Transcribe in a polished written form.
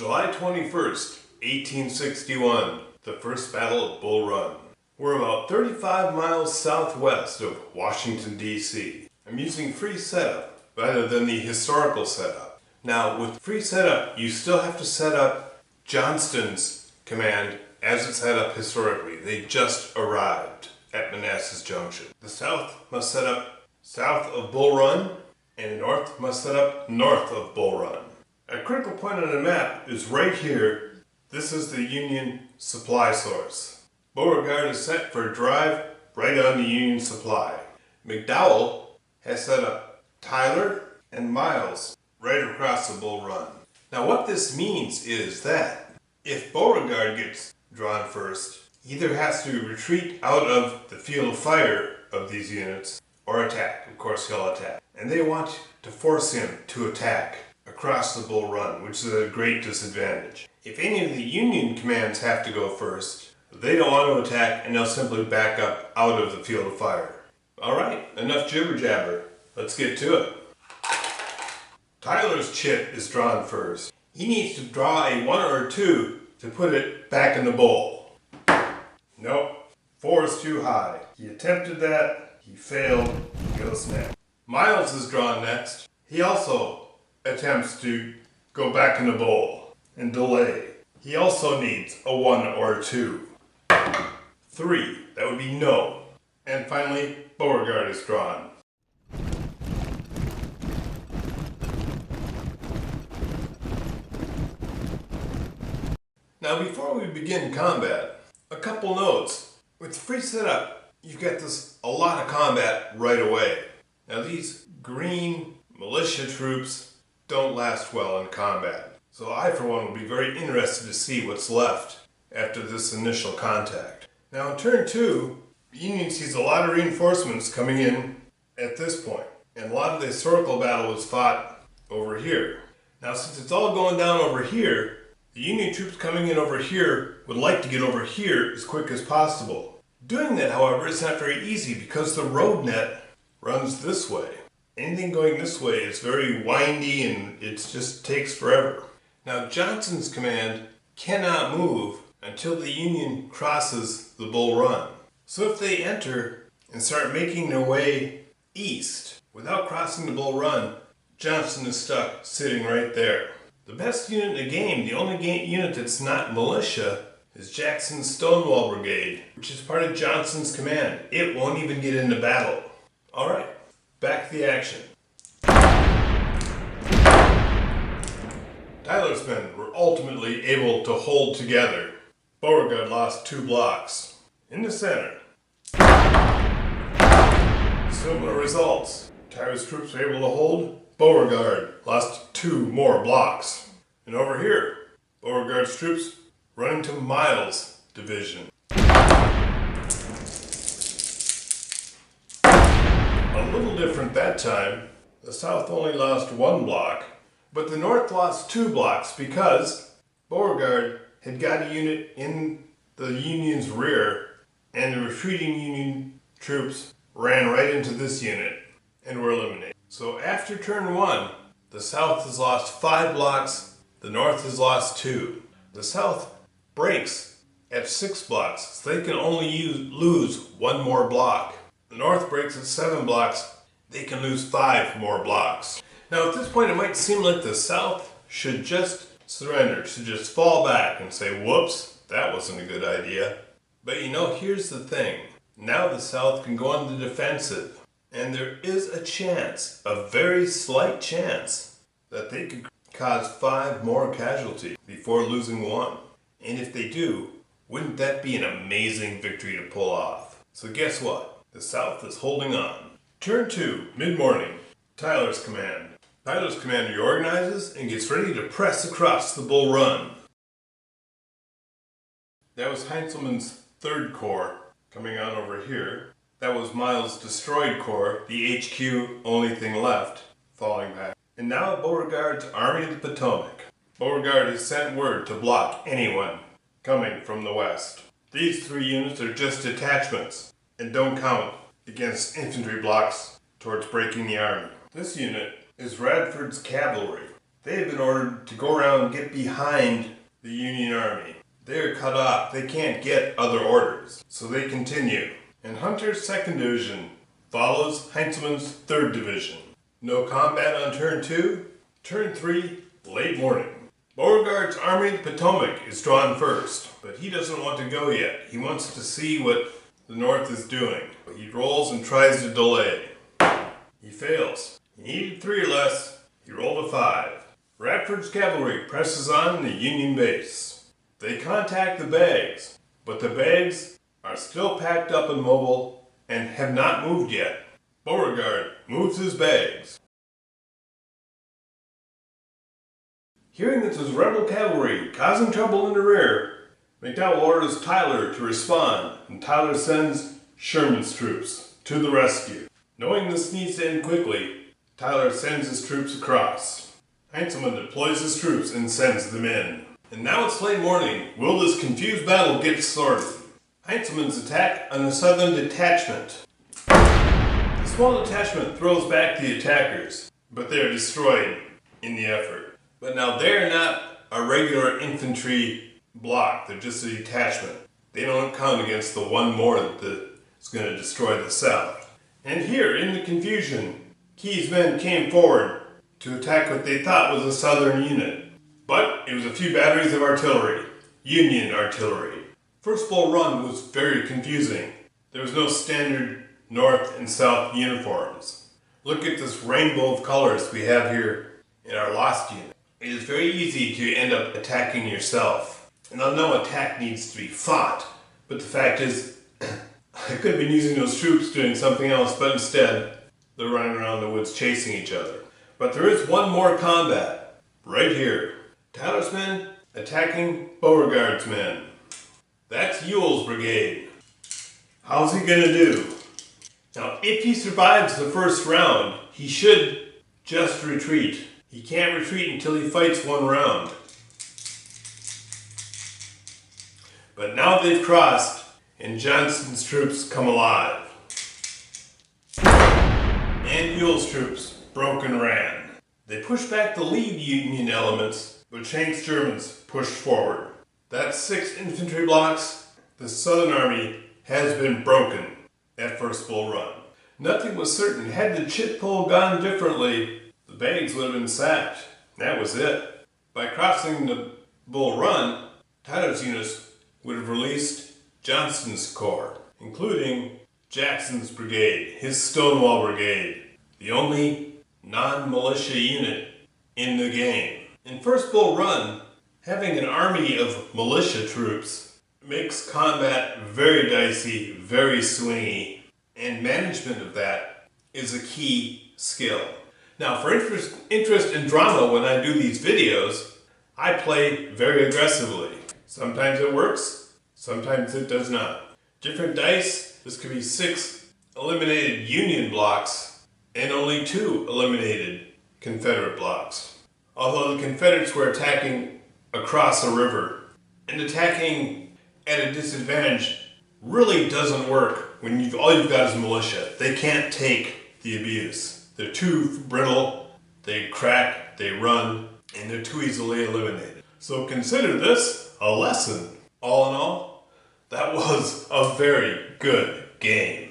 July 21st, 1861, the First Battle of Bull Run. We're about 35 miles southwest of Washington, D.C. I'm using free setup rather than the historical setup. Now, with free setup, you still have to set up Johnston's command as it's set up historically. They just arrived at Manassas Junction. The South must set up south of Bull Run, and the North must set up north of Bull Run. A critical point on the map is right here. This is the Union supply source. Bullregarde is set for a drive right on the Union supply. McDowell has set up Tyler and Miles right across the Bull Run. Now what this means is that if Bullregarde gets drawn first, he either has to retreat out of the field of fire of these units or attack. Of course he'll attack. And they want to force him to attack across the Bull Run, which is a great disadvantage. If any of the Union commands have to go first, they don't want to attack and they'll simply back up out of the field of fire. Alright, enough jibber jabber. Let's get to it. Tyler's chit is drawn first. He needs to draw a 1 or 2 to put it back in the bowl. Nope, 4 is too high. He attempted that, he failed, he goes next. Miles is drawn next. He also attempts to go back in the bowl and delay. He also needs a 1 or 2. 3, that would be no. And finally, Bullregarde is drawn. Now before we begin combat, a couple notes. With free setup, you get a lot of combat right away. Now these green militia troops don't last well in combat. So I, for one, will be very interested to see what's left after this initial contact. Now in turn 2, the Union sees a lot of reinforcements coming in at this point. And a lot of the historical battle was fought over here. Now since it's all going down over here, the Union troops coming in over here would like to get over here as quick as possible. Doing that, however, is not very easy because the road net runs this way. Anything going this way is very windy and it just takes forever. Now Johnston's command cannot move until the Union crosses the Bull Run. So if they enter and start making their way east without crossing the Bull Run, Johnston is stuck sitting right there. The best unit in the game, the only unit that's not militia, is Jackson's Stonewall Brigade, which is part of Johnston's command. It won't even get into battle. Alright, back to the action. Tyler's men were ultimately able to hold together. Bullregarde lost 2 blocks. In the center, similar results. Tyler's troops were able to hold. Bullregarde lost 2 more blocks. And over here, Bullregarde's troops running to Miles' division. A little different that time. The South only lost 1 block, but the North lost 2 blocks because Bullregarde had got a unit in the Union's rear, and the retreating Union troops ran right into this unit and were eliminated. So after turn 1, the South has lost 5 blocks, the North has lost 2. The South breaks at 6 blocks, so they can only lose 1 more block. The North breaks at 7 blocks, they can lose 5 more blocks. Now at this point it might seem like the South should just surrender, should just fall back and say, whoops, that wasn't a good idea. But you know, here's the thing. Now the South can go on the defensive. And there is a chance, a very slight chance, that they could cause 5 more casualties before losing 1. And if they do, wouldn't that be an amazing victory to pull off? So guess what? The South is holding on. Turn 2, mid-morning, Tyler's command. Tyler's command reorganizes and gets ready to press across the Bull Run. That was Heintzelman's 3rd Corps coming on over here. That was Miles' destroyed corps, the HQ, only thing left, falling back. And now Bullregarde's Army of the Potomac. Bullregarde has sent word to block anyone coming from the west. These 3 units are just detachments and don't count against infantry blocks towards breaking the army. This unit is Radford's cavalry. They have been ordered to go around and get behind the Union Army. They are cut off. They can't get other orders. So they continue. And Hunter's 2nd Division follows Heinzelman's 3rd Division. No combat on turn 2. Turn 3, late morning. Bullregarde's Army of the Potomac is drawn first, but he doesn't want to go yet. He wants to see what the North is doing. He rolls and tries to delay. He fails. He needed 3 or less. He rolled a 5. Radford's cavalry presses on the Union base. They contact the bags, but the bags are still packed up and mobile and have not moved yet. Bullregarde moves his bags. Hearing that there's rebel cavalry causing trouble in the rear, McDowell orders Tyler to respond, and Tyler sends Sherman's troops to the rescue. Knowing this needs to end quickly, Tyler sends his troops across. Heinzelman deploys his troops and sends them in. And now it's late morning. Will this confused battle get started? Heinzelman's attack on the southern detachment. The small detachment throws back the attackers, but they are destroyed in the effort. But now they're not a regular infantry block. They're just a detachment. They don't count against the one more that is going to destroy the south. And here, in the confusion, Keyes' men came forward to attack what they thought was a southern unit. But it was a few batteries of artillery, Union artillery. First Bull Run was very confusing. There was no standard north and south uniforms. Look at this rainbow of colors we have here in our lost unit. It is very easy to end up attacking yourself. And I know attack needs to be fought, but the fact is, I could have been using those troops doing something else, but instead, they're running around the woods chasing each other. But there is one more combat, right here. Tyler's men attacking Beauregard's men. That's Ewell's brigade. How's he gonna do? Now, if he survives the first round, he should just retreat. He can't retreat until he fights one round. But now they've crossed, and Johnston's troops come alive. And Ewell's troops broke and ran. They pushed back the lead Union elements, but Schenck's Germans pushed forward. That's 6 infantry blocks. The Southern Army has been broken at First Bull Run. Nothing was certain. Had the chit pull gone differently, the bags would have been sacked. That was it. By crossing the Bull Run, Tyler's units would have released Johnston's corps, including Jackson's brigade, his Stonewall Brigade, the only non-militia unit in the game. In First Bull Run, having an army of militia troops makes combat very dicey, very swingy, and management of that is a key skill. Now, for interest and drama when I do these videos, I play very aggressively. Sometimes it works, sometimes it does not. Different dice, this could be 6 eliminated Union blocks and only 2 eliminated Confederate blocks. Although the Confederates were attacking across a river, and attacking at a disadvantage really doesn't work when all you've got is militia. They can't take the abuse. They're too brittle, they crack, they run, and they're too easily eliminated. So consider this a lesson. All in all, that was a very good game.